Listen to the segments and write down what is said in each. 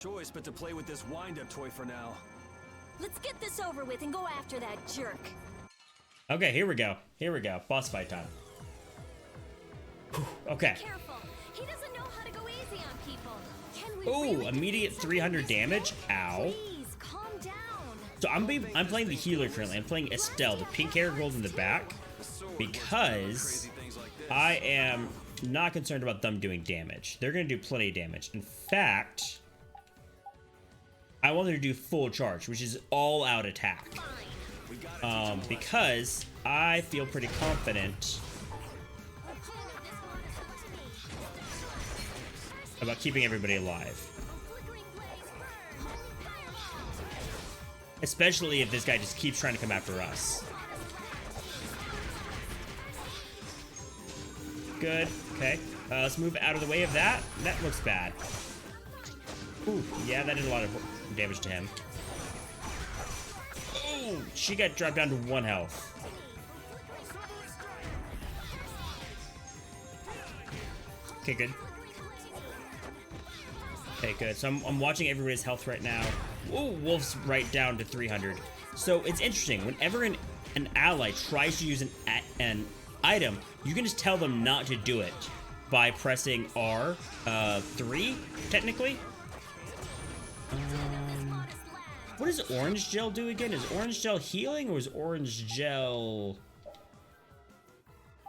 Choice but to play with this wind-up toy for now. Let's get this over with and go after that jerk. Okay, here we go. Here we go. Boss fight time. Whew, okay. Careful. He doesn't know how to go easy on people. Can we really immediate 300 damage. Ow. Please, calm down. So I'm playing the healer currently. I'm playing Estelle, the pink hair girl in the back, because I am not concerned about them doing damage. They're going to do plenty of damage. In fact, I want them to do full charge, which is all-out attack. Because I feel pretty confident about keeping everybody alive. Especially if this guy just keeps trying to come after us. Good. Okay. Let's move out of the way of that. That looks bad. Ooh, yeah, that did a lot of damage to him. Oh, she got dropped down to 1 health. Okay, good. Okay, good. So I'm watching everybody's health right now. Ooh, Wolf's right down to 300. So it's interesting. Whenever an ally tries to use an item, you can just tell them not to do it by pressing R3, technically. What does orange gel do again? Is orange gel healing or is orange gel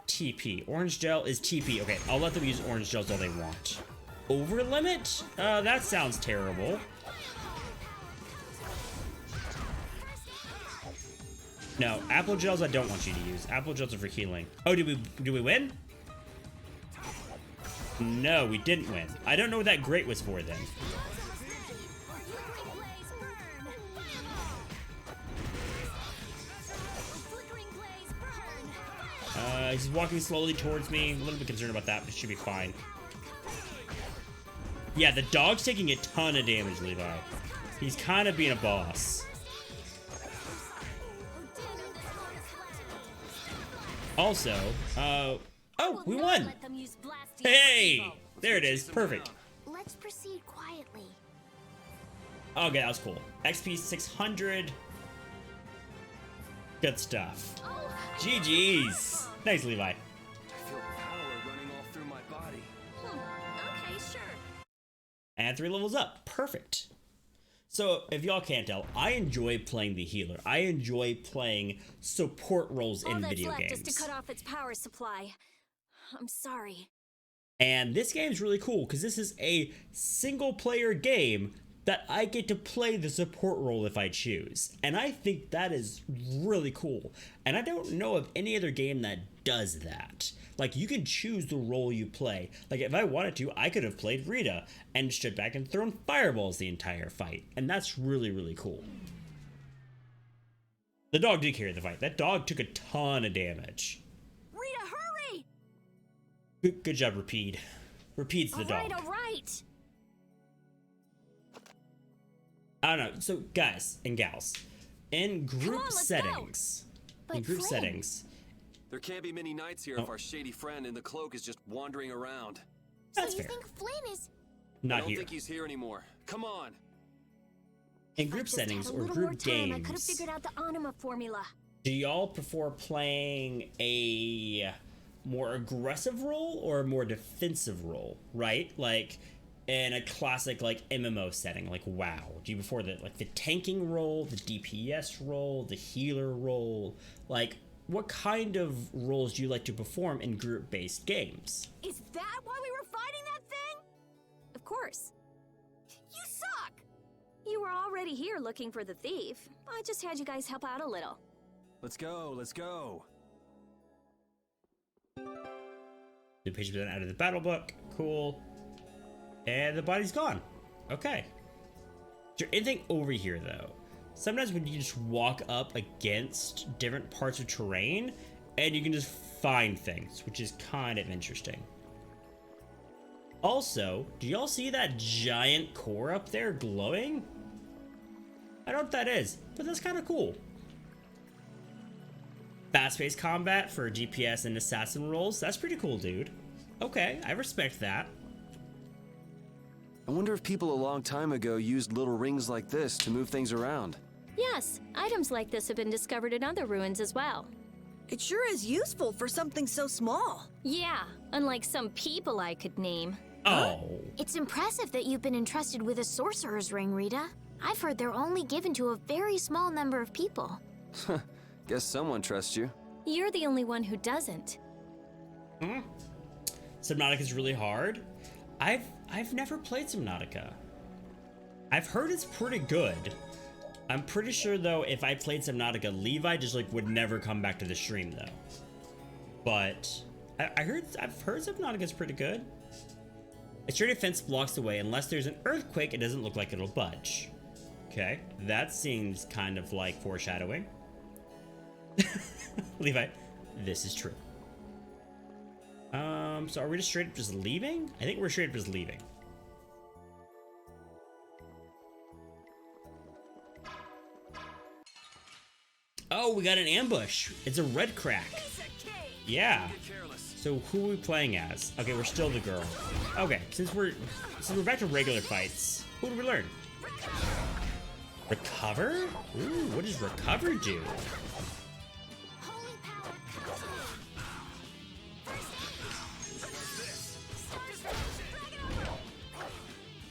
TP? Orange gel is TP. Okay, I'll let them use orange gels all they want. Over limit? That sounds terrible. No, apple gels I don't want you to use. Apple gels are for healing. Oh, did we win? No, we didn't win. I don't know what that grate was for then. He's walking slowly towards me. A little bit concerned about that, but it should be fine. Yeah, the dog's taking a ton of damage, Levi. He's kind of being a boss. Also, oh, we won! Hey! There it is. Perfect. Let's proceed quietly. Okay, that was cool. XP 600. Good stuff. GG's. Nice, Levi. I feel power running all through my body. Okay, sure. And 3 levels up. Perfect. So, if y'all can't tell, I enjoy playing the healer. I enjoy playing support roles in video games. All that's left is to cut off its power supply. I'm sorry. And this game's really cool because this is a single-player game that I get to play the support role if I choose. And I think that is really cool. And I don't know of any other game that does that. Like, you can choose the role you play. Like, if I wanted to, I could have played Rita and stood back and thrown fireballs the entire fight. And that's really, really cool. The dog did carry the fight. That dog took a ton of damage. Rita, hurry! Good job, Rapide. Rapide's the dog. All right. I don't know. So, guys and gals, in group settings, There can't be many nights here if our shady friend in the cloak is just wandering around. That's so you fair. think Flynn is... Not I don't here. think he's here anymore. Come on. In group settings or group games, I could have figured out the anima formula. do y'all prefer playing a more aggressive role or a more defensive role? Right, like in a classic like MMO setting, like WoW. Do you prefer the tanking role, the DPS role, the healer role? Like, what kind of roles do you like to perform in group-based games? Is that why we were fighting that thing? Of course. You suck! You were already here looking for the thief. I just had you guys help out a little. Let's go, let's go. The page been out of the battle book. Cool. And the body's gone. Okay. Is there anything over here, though? Sometimes when you just walk up against different parts of terrain, and you can just find things, which is kind of interesting. Also, do y'all see that giant core up there glowing? I don't know what that is, but that's kind of cool. Fast-paced combat for DPS and assassin roles. That's pretty cool, dude. Okay, I respect that. I wonder if people a long time ago used little rings like this to move things around. Yes, items like this have been discovered in other ruins as well. It sure is useful for something so small. Yeah, unlike some people I could name. Oh. It's impressive that you've been entrusted with a sorcerer's ring, Rita. I've heard they're only given to a very small number of people. Guess someone trusts you. You're the only one who doesn't. Subnautica's really hard. I've never played Subnautica. I've heard it's pretty good. I'm pretty sure though if I played Subnautica, Levi just like would never come back to the stream though. But I've heard Subnautica's pretty good. A sturdy fence blocks the way. Unless there's an earthquake, it doesn't look like it'll budge. Okay, that seems kind of like foreshadowing. Levi, this is true. So are we just straight up just leaving? I think we're straight up just leaving. Oh, we got an ambush. It's a red crack. Yeah. So who are we playing as? Okay, we're still the girl. Okay, since we're back to regular fights, who do we learn? Recover? Ooh, what does recover do?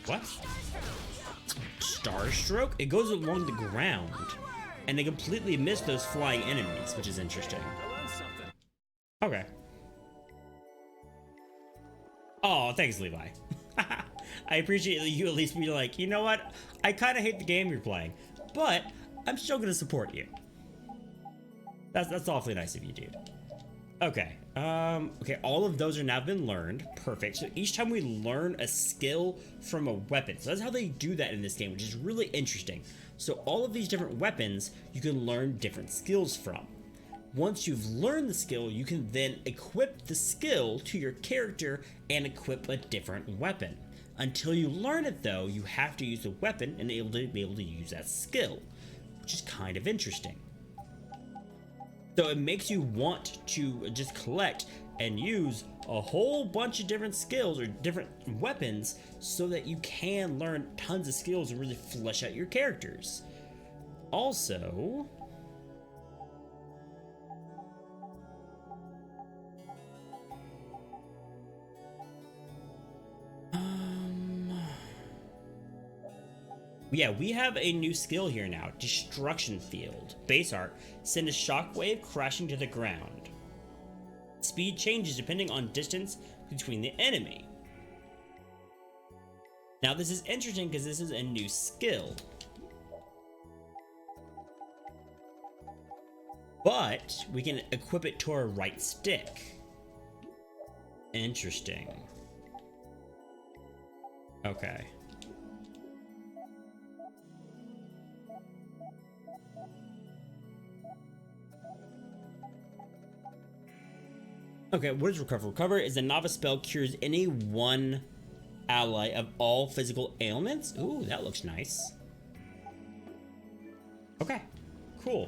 What? Starstroke? It goes along the ground. And they completely miss those flying enemies, which is interesting. Okay. Oh, thanks, Levi. I appreciate you at least being like, you know what? I kind of hate the game you're playing, but I'm still going to support you. That's awfully nice of you, dude. Okay. Okay, all of those are now been learned. Perfect. So each time we learn a skill from a weapon. So that's how they do that in this game, which is really interesting. So all of these different weapons, you can learn different skills from. Once you've learned the skill, you can then equip the skill to your character and equip a different weapon. Until you learn it though, you have to use the weapon and be able to use that skill, which is kind of interesting. So it makes you want to just collect and use a whole bunch of different skills or different weapons so that you can learn tons of skills and really flesh out your characters. Also, yeah, we have a new skill here now. Destruction Field. Base art. Send a shockwave crashing to the ground. Speed changes depending on distance between the enemy. Now this is interesting because this is a new skill. But we can equip it to our right stick. Interesting. Okay. Okay, what is Recover? Recover is a novice spell, cures any one ally of all physical ailments. Ooh, that looks nice. Okay, cool.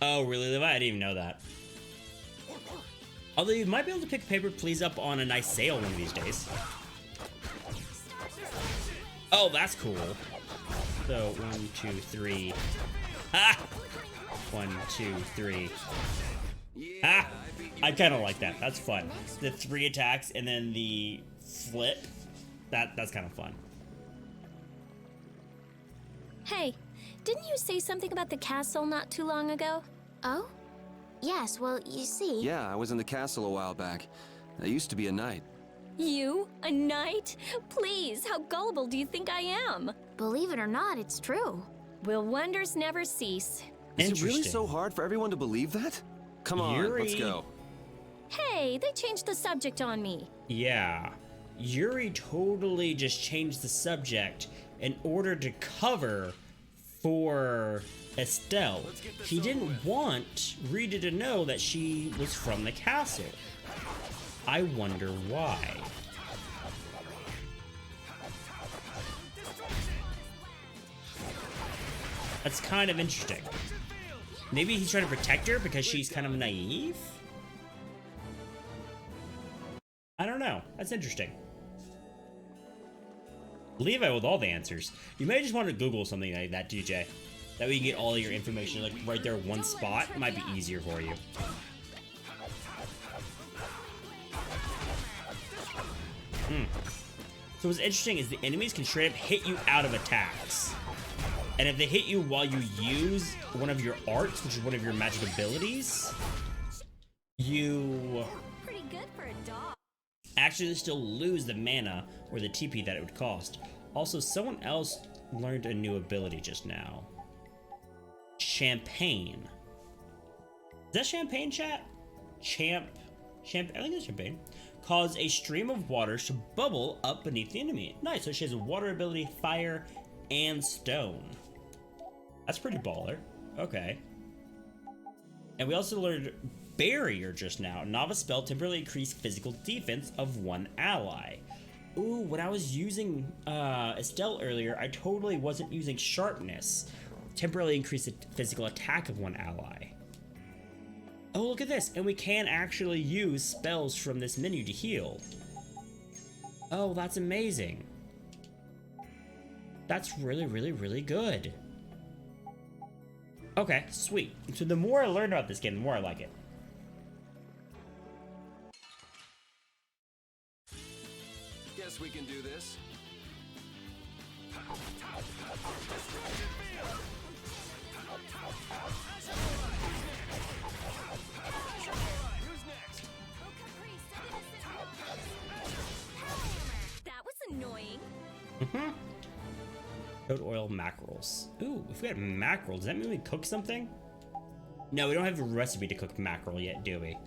Oh, really, Levi? I didn't even know that. Although you might be able to pick Paper Please up on a nice sale one of these days. Oh, that's cool. So, 1, 2, 3. Ah! 1, 2, 3. Ah! I kind of like that. That's fun. The 3 attacks and then the flip. That's kind of fun. Hey, didn't you say something about the castle not too long ago? Oh? Yes, well, you see... Yeah, I was in the castle a while back. I used to be a knight. You? A knight? Please, how gullible do you think I am? Believe it or not, it's true. Will wonders never cease? Is it really so hard for everyone to believe that? Come on, let's go. Hey, they changed the subject on me. Yeah. Yuri totally just changed the subject in order to cover for Estelle. He didn't want Rita to know that she was from the castle. I wonder why. That's kind of interesting. Maybe he's trying to protect her because she's kind of naive? That's interesting. Levi with all the answers. You may just want to Google something like that, DJ. That way you get all your information like right there in one spot. It might be easier for you. So what's interesting is the enemies can straight up hit you out of attacks. And if they hit you while you use one of your arts, which is one of your magic abilities, you Pretty good for a dog. actually still lose the mana or the TP that it would cost. Also, someone else learned a new ability just now. Champagne. Is that champagne, chat? I think it's champagne. Cause a stream of water to bubble up beneath the enemy. Nice, so she has a water ability, fire, and stone. That's pretty baller. Okay. And we also learned Barrier just now. Novice spell temporarily increase physical defense of one ally. Ooh, when I was using Estelle earlier, I totally wasn't using Sharpness. Temporarily increase the physical attack of one ally. Oh, look at this. And we can actually use spells from this menu to heal. Oh, that's amazing. That's really, really, really good. Okay, sweet. So the more I learn about this game, the more I like it. Guess we can do this. That was annoying. Toad oil mackerels. Ooh, if we got mackerel, does that mean we cook something? No, we don't have a recipe to cook mackerel yet, do we?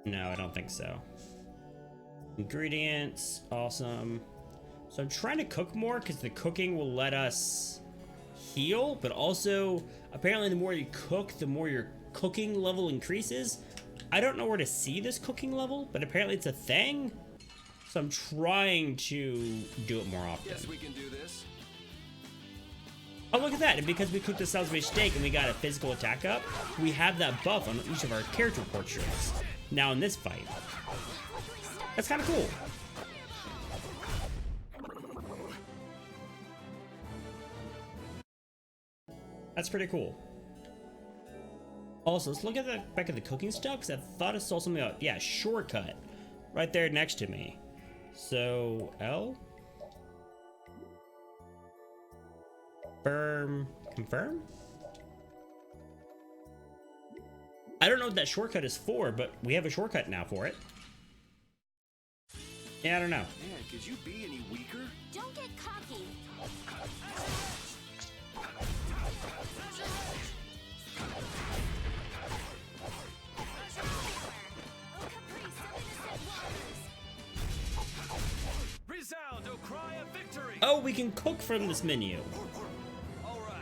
No, I don't think so. Ingredients, awesome. So I'm trying to cook more because the cooking will let us heal, but also apparently the more you cook, the more your cooking level increases. I don't know where to see this cooking level, but apparently it's a thing. So I'm trying to do it more often. Guess we can do this. Oh, look at that. And because we cooked the Salisbury steak and we got a physical attack up, we have that buff on each of our character portraits. Now in this fight. That's kind of cool. That's pretty cool. Also, let's look at the back of the cooking stuff because I thought I saw something about, yeah, shortcut right there next to me. So, L? Confirm? I don't know what that shortcut is for, but we have a shortcut now for it. Yeah, I don't know. Man, could you be any weaker? Don't get cocky. Resound, O cry of victory! Oh, we can cook from this menu. All right.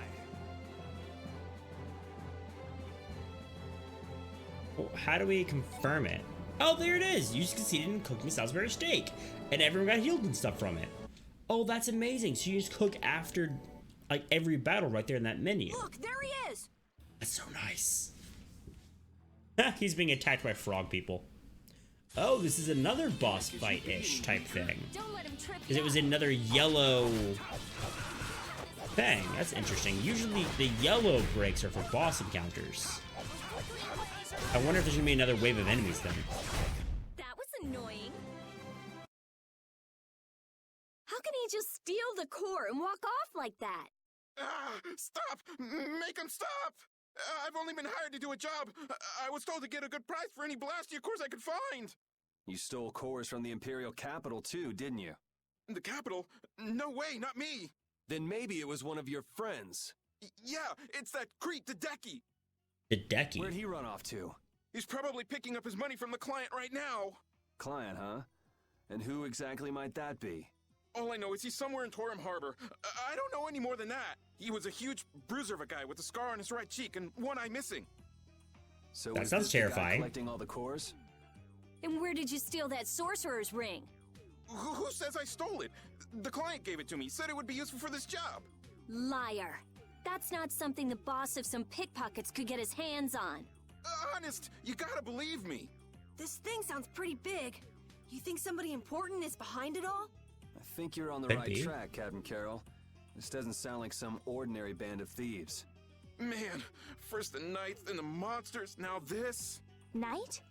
Oh, how do we confirm it? Oh, there it is. You succeeded in cooking Salisbury steak, and everyone got healed and stuff from it. Oh, that's amazing. So you just cook after, like, every battle right there in that menu. Look, there he is. That's so nice. He's being attacked by frog people. Oh, this is another boss fight-ish type thing. Don't let him trip Because it was another yellow thing. That's interesting. Usually the yellow breaks are for boss encounters. I wonder if there's gonna be another wave of enemies then. That was annoying. How can he just steal the core and walk off like that? Stop! Make him stop! I've only been hired to do a job. I was told to get a good price for any Blastia cores I could find. You stole cores from the Imperial capital too, didn't you? The capital? No way, not me. Then maybe it was one of your friends. Yeah, it's that creep, the Decky. The Decky. Where'd he run off to? He's probably picking up his money from the client right now. Client, huh? And who exactly might that be? All I know is he's somewhere in Torum Harbor. I don't know any more than that. He was a huge bruiser of a guy with a scar on his right cheek and one eye missing. So That was sounds this the guy terrifying. collecting all the cores? And where did you steal that sorcerer's ring? Who says I stole it? The client gave it to me, said it would be useful for this job. Liar. That's not something the boss of some pickpockets could get his hands on. Honest, you gotta believe me. This thing sounds pretty big. You think somebody important is behind it all? I think you're on the Could right be. track, Captain Carroll. This doesn't sound like some ordinary band of thieves. Man, first the knights, then the monsters, now this. Knight?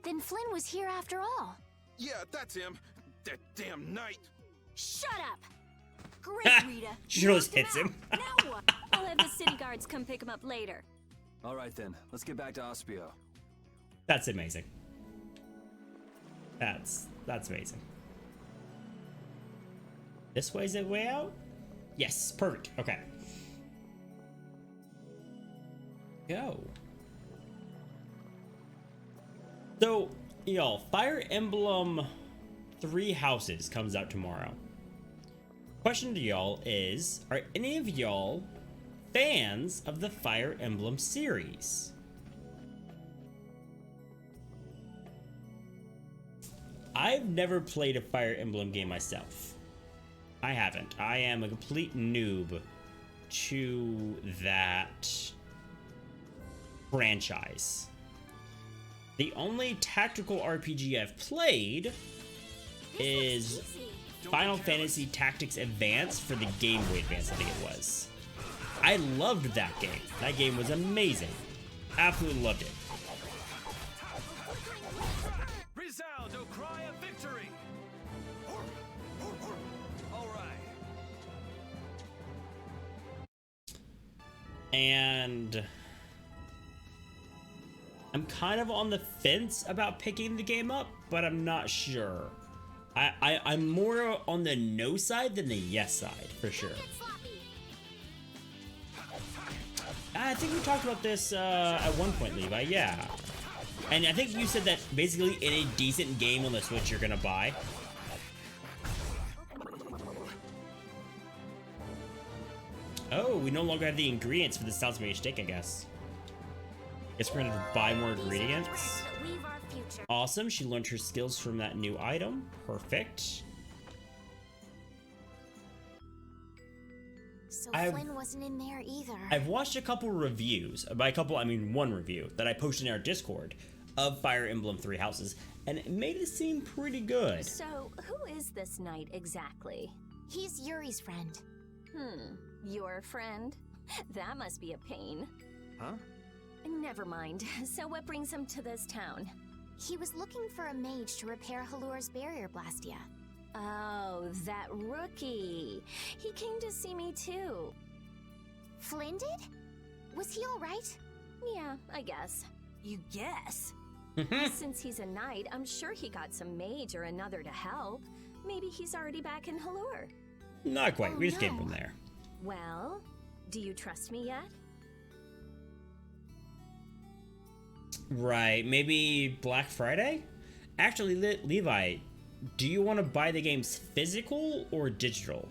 Then Flynn was here after all. Yeah, that's him. That damn knight. Shut up! Great, Rita. She just hits him. Now what? I'll have the city guards come pick him up later. All right then, let's get back to Ospio. That's amazing. That's amazing. This way's the way out? Yes, perfect. Okay. Go. So, y'all, Fire Emblem 3 Houses comes out tomorrow. Question to y'all is, are any of y'all fans of the Fire Emblem series? I've never played a Fire Emblem game myself. I haven't. I am a complete noob to that franchise. The only tactical RPG I've played is Final Fantasy Tactics Advance for the Game Boy Advance, I think it was. I loved that game. That game was amazing. Absolutely loved it. Resound, O cry of victory! All right. And I'm kind of on the fence about picking the game up, but I'm not sure. I'm more on the no side than the yes side, for sure. I think we talked about this at one point, Levi, yeah. And I think you said that basically any decent game on the Switch you're gonna buy. Oh, we no longer have the ingredients for the Salisbury steak, I guess. Guess we're gonna buy more ingredients. Awesome, she learned her skills from that new item. Perfect. So I've- Flynn wasn't in there either. I've watched a couple reviews, by a couple I mean one review, that I posted in our Discord of Fire Emblem 3 Houses, and it made it seem pretty good. So, who is this knight exactly? He's Yuri's friend. Your friend? That must be a pain. Huh? Never mind. So what brings him to this town? He was looking for a mage to repair Halur's barrier blastia. Oh, that rookie. He came to see me too. Flynn did? Was he all right? Yeah, I guess. You guess? Since he's a knight, I'm sure he got some mage or another to help. Maybe he's already back in Halur. Not quite, Oh, we just came no. from there. Well, do you trust me yet? Right, maybe Black Friday? Actually, Levi, do you want to buy the games physical or digital?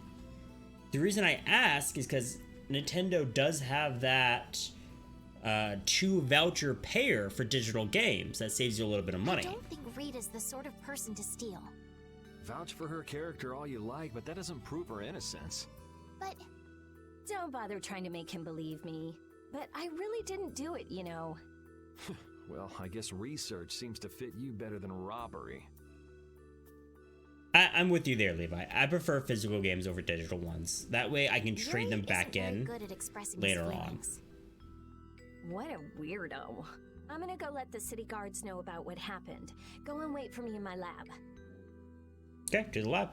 The reason I ask is because Nintendo does have that 2 voucher pair for digital games that saves you a little bit of I money. don't think Rita's the sort of person to steal. Vouch for her character all you like, but that doesn't prove her innocence. But Don't bother trying to make him believe me. But I really didn't do it, you know. Well, I guess research seems to fit you better than robbery. I'm with you there, Levi. I prefer physical games over digital ones. That way I can trade Yuri them back isn't very in. good at expressing later his on. feelings. What a weirdo. I'm gonna go let the city guards know about what happened. Go and wait for me in my lab. Okay, to the lab.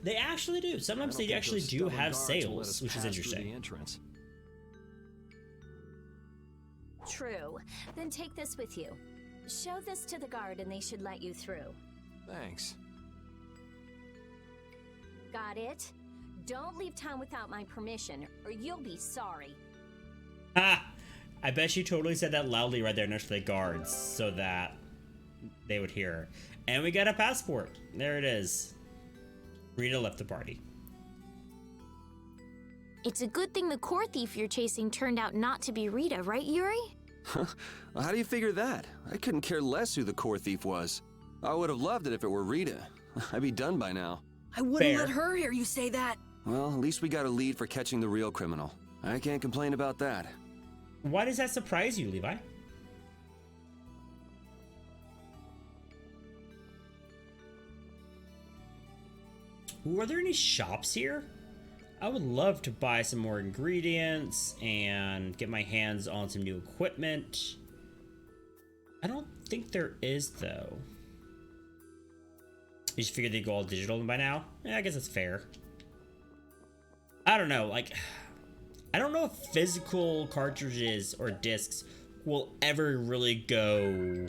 They actually do. I Sometimes don't they think actually those do stubborn have guards will let sales, us which is pass through interesting. the entrance. True. Then take this with you. Show this to the guard and they should let you through. Thanks. Got it? Don't leave town without my permission, or you'll be sorry. Ha! I bet she totally said that loudly right there next to the guards so that they would hear her. And we got a passport. There it is. Rita left the party. It's a good thing the core thief you're chasing turned out not to be Rita, right, Yuri? Well, how do you figure that? I couldn't care less who the core thief was. I would have loved it if it were Rita. I'd be done by now. I wouldn't Fair. let her hear you say that. Well, at least we got a lead for catching the real criminal. I can't complain about that. Why does that surprise you, Levi? Ooh, are there any shops here? I would love to buy some more ingredients and get my hands on some new equipment. I don't think there is, though. You just figured they'd go all digital by now? Yeah, I guess that's fair. I don't know, like, I don't know if physical cartridges or discs will ever really go,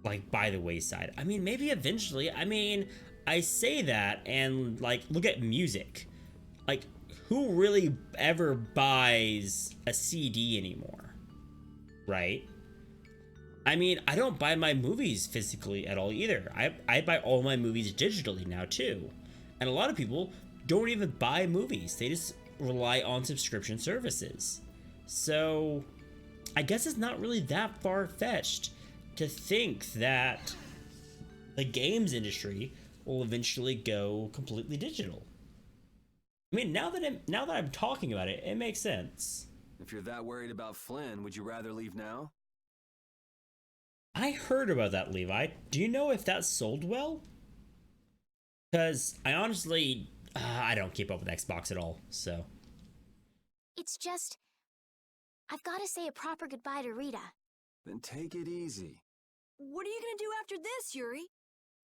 like, by the wayside. I mean, maybe eventually. I mean, I say that, and, like, look at music. Like, who really ever buys a CD anymore? Right? I mean, I don't buy my movies physically at all either. I buy all my movies digitally now, too. And a lot of people don't even buy movies. They just rely on subscription services. So, I guess it's not really that far-fetched to think that the games industry will eventually go completely digital. I mean, now that I'm talking about it, it makes sense. If you're that worried about Flynn, would you rather leave now? I heard about that, Levi. Do you know if that sold well? Because I honestly, I don't keep up with Xbox at all, so. It's just, I've got to say a proper goodbye to Rita. Then take it easy. What are you gonna do after this, Yuri?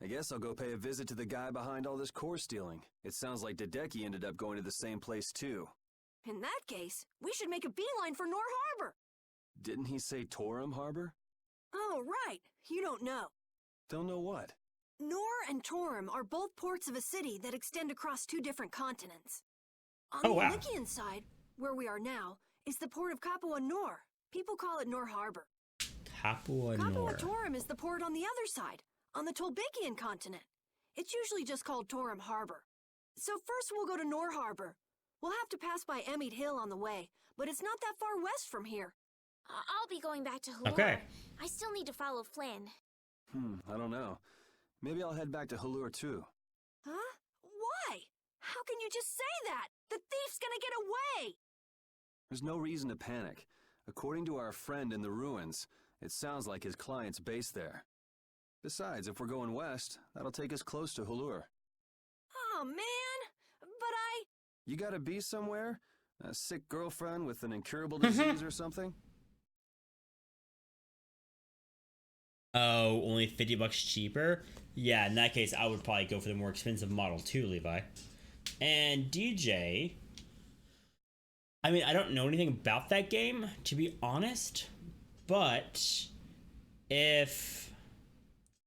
I guess I'll go pay a visit to the guy behind all this core stealing. It sounds like Hideki ended up going to the same place too. In that case, we should make a beeline for Nor Harbor. Didn't he say Torum Harbor? Oh, right. You don't know. Don't know what? Nor and Torum are both ports of a city that extend across 2 different continents. On the Lycian side, where we are now, is the port of Capua Nor. People call it Nor Harbor. Capua Nor. Torum is the port on the other side, on the Tolbekian continent. It's usually just called Torum Harbor. So first we'll go to Nor Harbor. We'll have to pass by Emmett Hill on the way, but it's not that far west from here. I'll be going back to Halor. Okay. I still need to follow Flynn. I don't know. Maybe I'll head back to Halur too. Huh? Why? How can you just say that? The thief's gonna get away! There's no reason to panic. According to our friend in the ruins, it sounds like his client's based there. Besides, if we're going west, that'll take us close to Halur. Oh, man! But You gotta be somewhere? A sick girlfriend with an incurable disease or something? Oh, only $50 cheaper? Yeah, in that case, I would probably go for the more expensive model too, Levi. And DJ, I mean, I don't know anything about that game, to be honest, but if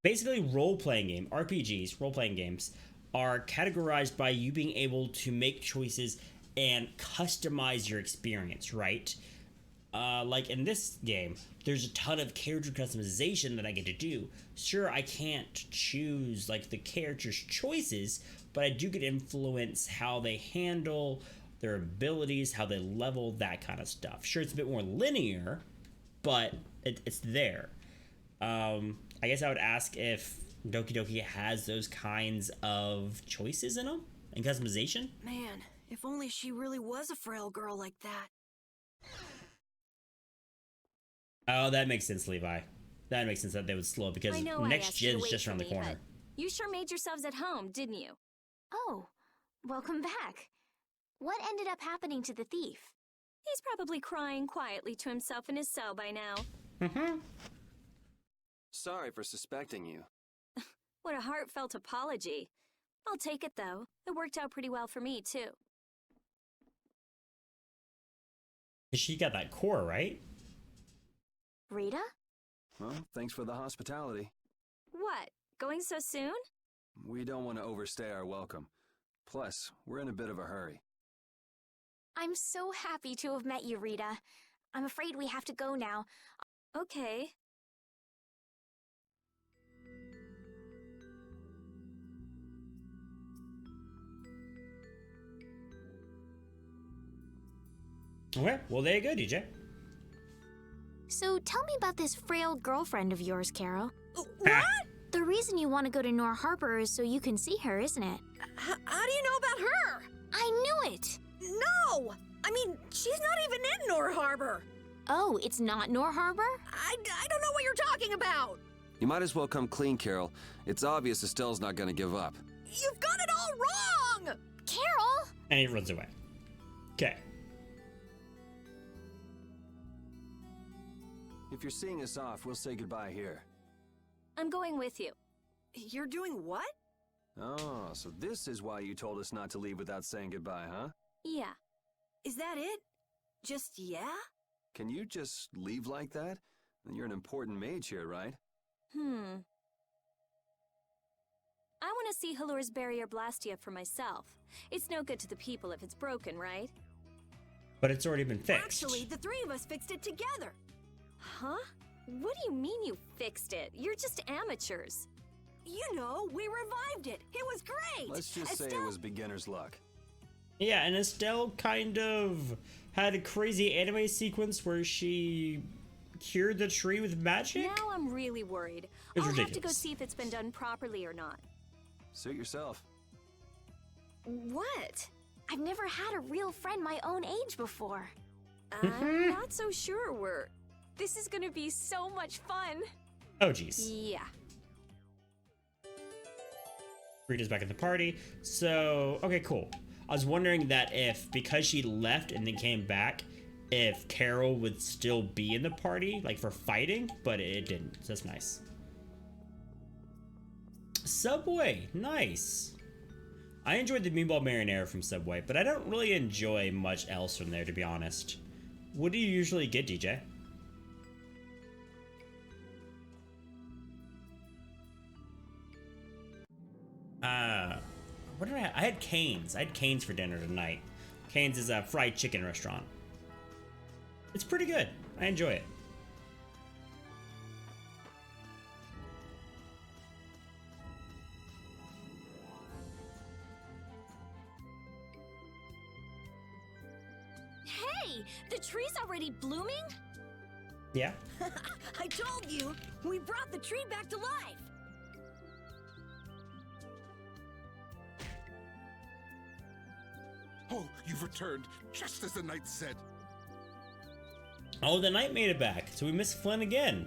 basically role-playing game, RPGs, role-playing games, are categorized by you being able to make choices and customize your experience, right? Like in this game, there's a ton of character customization that I get to do. Sure, I can't choose like the character's choices, but I do get to influence how they handle their abilities, how they level, that kind of stuff. Sure, it's a bit more linear, but it's there. I guess I would ask if Doki Doki has those kinds of choices in them and customization. man, if only she really was a frail girl like that. Oh, that makes sense, Levi. That makes sense that they would slow because I know next I asked you gen to is wait just for around the me, corner. but you sure made yourselves at home, didn't you? Oh, welcome back. What ended up happening to the thief? He's probably crying quietly to himself in his cell by now. Sorry for suspecting you. What a heartfelt apology. I'll take it, though. It worked out pretty well for me, too. She got that core, right? Rita? Well, thanks for the hospitality. What? Going so soon? We don't want to overstay our welcome. Plus, we're in a bit of a hurry. I'm so happy to have met you, Rita. I'm afraid we have to go now. Okay. Okay, well, there you go, DJ. So tell me about this frail girlfriend of yours, Carol. What? The reason you want to go to Nor Harbor is so you can see her, isn't it? How do you know about her? I knew it! No! I mean, she's not even in Nor Harbor. Oh, it's not Nor Harbor? I don't know what you're talking about. You might as well come clean, Carol. It's obvious Estelle's not gonna give up. You've got it all wrong! Carol! And he runs away. Okay. If you're seeing us off, we'll say goodbye here. I'm going with you. You're doing what? Oh, so this is why you told us not to leave without saying goodbye, huh? Yeah. Is that it? Just yeah? Can you just leave like that? You're an important mage here, right? I want to see Halur's barrier Blastia for myself. It's no good to the people if it's broken, right? But it's already been fixed. Actually, the three of us fixed it together. Huh? What do you mean you fixed it? You're just amateurs. You know, we revived it. It was great. Let's just say it was beginner's luck. Yeah, and Estelle kind of had a crazy anime sequence where she cured the tree with magic. Now I'm really worried. It's I'll have to go ridiculous. see if it's been done properly or not. Suit yourself. What? I've never had a real friend my own age before. I'm not so sure we're... This is gonna be so much fun. Oh, jeez. Yeah. Rita's back at the party. So, okay, cool. I was wondering that if, because she left and then came back, if Carol would still be in the party, like for fighting, but it didn't. So that's nice. Subway, nice. I enjoyed the meatball marinara from Subway, but I don't really enjoy much else from there, to be honest. What do you usually get, DJ? What did I have? I had Cane's. I had Cane's for dinner tonight. Cane's is a fried chicken restaurant. It's pretty good. I enjoy it. Hey, the tree's already blooming? Yeah. I told you, we brought the tree back to life. Oh, you've returned, just as the knight said. Oh, the knight made it back. So we missed Flynn again.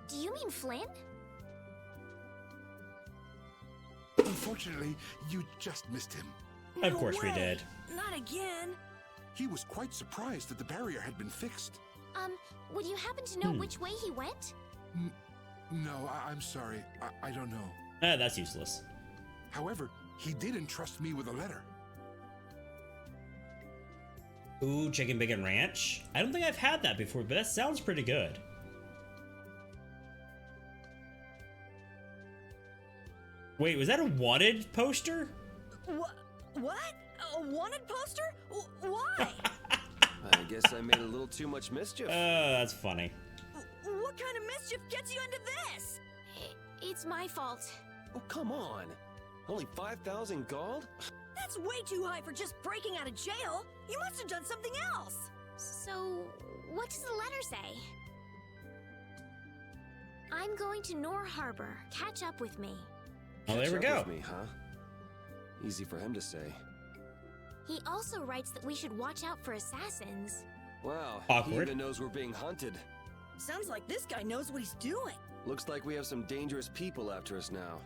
Do you mean Flynn? Unfortunately, you just missed him. Of No course we way. did. Not again. He was quite surprised that the barrier had been fixed. Would you happen to know which way he went? No, I'm sorry. I don't know. That's useless. However, he did entrust me with a letter. Ooh, chicken bacon ranch. I don't think I've had that before, but that sounds pretty good. Wait, was that a wanted poster? What? A wanted poster? Why? I guess I made a little too much mischief. That's funny. What kind of mischief gets you into this? It's my fault. Oh, come on. Only 5,000 gold? That's way too high for just breaking out of jail. You must have done something else. So, what does the letter say? I'm going to Nor Harbor. Catch up with me. Oh, there we Catch go. up with me, huh? Easy for him to say. He also writes that we should watch out for assassins. Wow, Awkward. he even knows we're being hunted. Sounds like this guy knows what he's doing. Looks like we have some dangerous people after us now.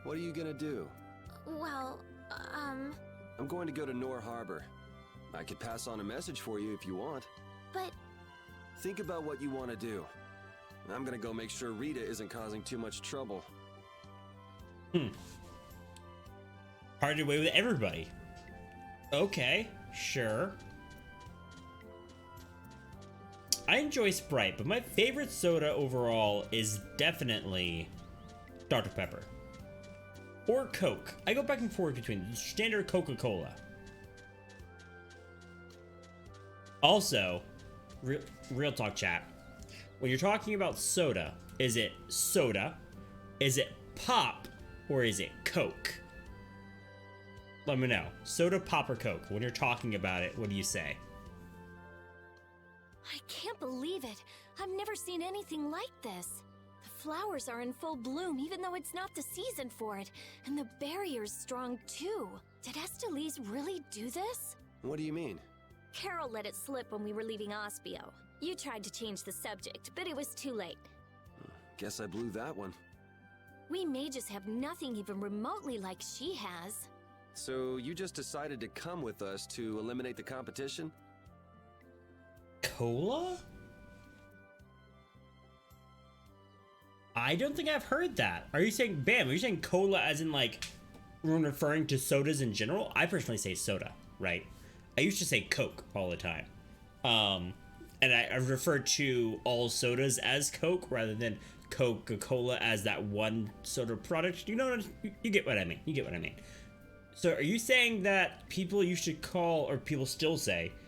What are you gonna do? Well, I'm going to go to Nor Harbor. I could pass on a message for you if you want. but Think about what you want to do. I'm gonna go make sure Rita isn't causing too much trouble. Parted away with everybody. Okay, sure. I enjoy Sprite, but my favorite soda overall is definitely Dr. Pepper. Or Coke. I go back and forth between standard Coca-Cola. Also, real talk chat. When you're talking about soda, is it pop, or is it Coke? Let me know. Soda, pop, or Coke? When you're talking about it, what do you say? I can't believe it. I've never seen anything like this. The flowers are in full bloom even though it's not the season for it. And the barrier's strong too. Did Estelise really do this? What do you mean? Carol let it slip when we were leaving Ospio. You tried to change the subject, but it was too late. Guess I blew that one. We mages have nothing even remotely like she has. So you just decided to come with us to eliminate the competition? Cola? I don't think I've heard that. Are you saying, Bam, are you saying cola as in like, when referring to sodas in general? I personally say soda, right? I used to say Coke all the time. And I refer to all sodas as Coke rather than Coca-Cola as that one soda product. You know what you get what I mean. You get what I mean. So are you saying that people used to call, or people still say,